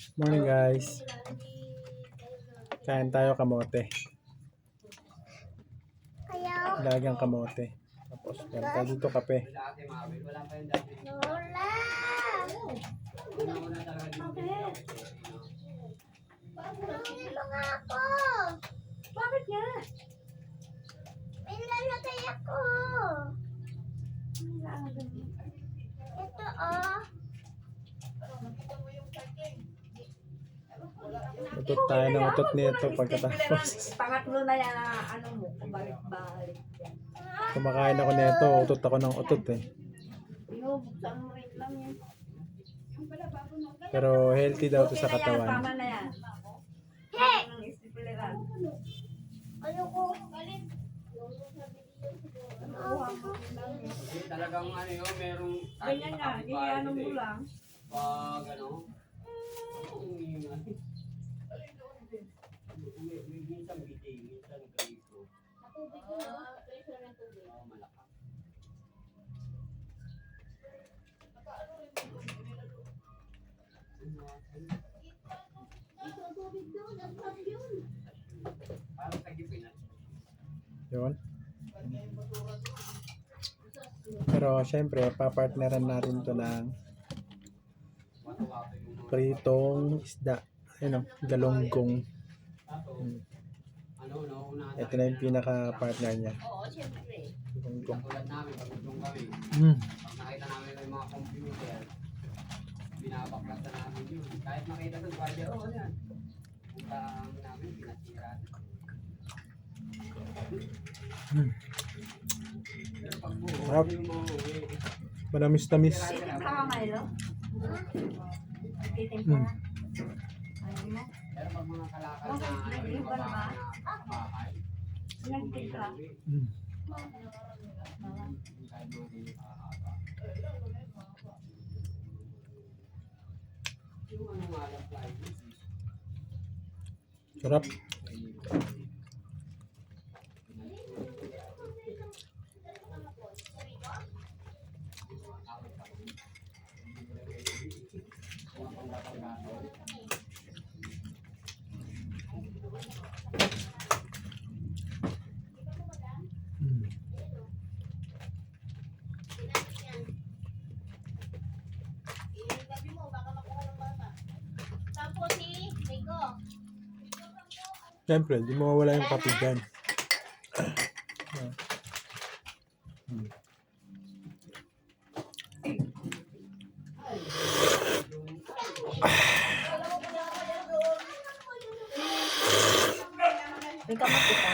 Morning guys. Kain tayo kamote. Lagang kamote. Tapos meron tayo dito kape. Lola! Tulungin mo nga ako! Bakit nga? May lalagay ako! Ito oh! Utot tayo ng utot nito pagkatapos. Pangatlo na yan ano mo, balik-balik yan. Kumakain ako nito, utot ako ng utot eh. Binubuksan mo rin lang yan. Pero healthy daw to sa Okay na yan, katawan. tama na yan. Hey! Ang istipileran. Ayoko! Galit! Talagang ano yun, merong Ganyan nga, ano mo lang. pag ano, minsan bitin, minsan ganito. Malaka. Parang tagipin at Yun. Pero syempre, papartneran natin to ng wato-wato yung mga pritong isda. Ayun o, galonggong. ano, unahan Ito na yung pinaka-partner niya. Oo, siyempre. Galonggong. tulad namin, pag nung kami, Mm. pag nakita namin yung mga computer, binabaklas na namin yun. Kahit makita sa guardia, ano yan? Punta namin, pinatira. Pero pag buo, Sarap. yung mga uwi, Manamis-tamis. Titim ka ka, Milo? Titim ka. Mm. Ano mo? pero pag mga kalakal na ano, yung mga bahay, Nagtitim ka. Mm. kahit mga hindi nakakaba. Yung ano nga lang, flight, Sarap. Mm. Ilabi mo, baka makuha ng bata. Tapos si Rico. Siyempre, di mawawala yung kape dyan. Mm. May kamote ka?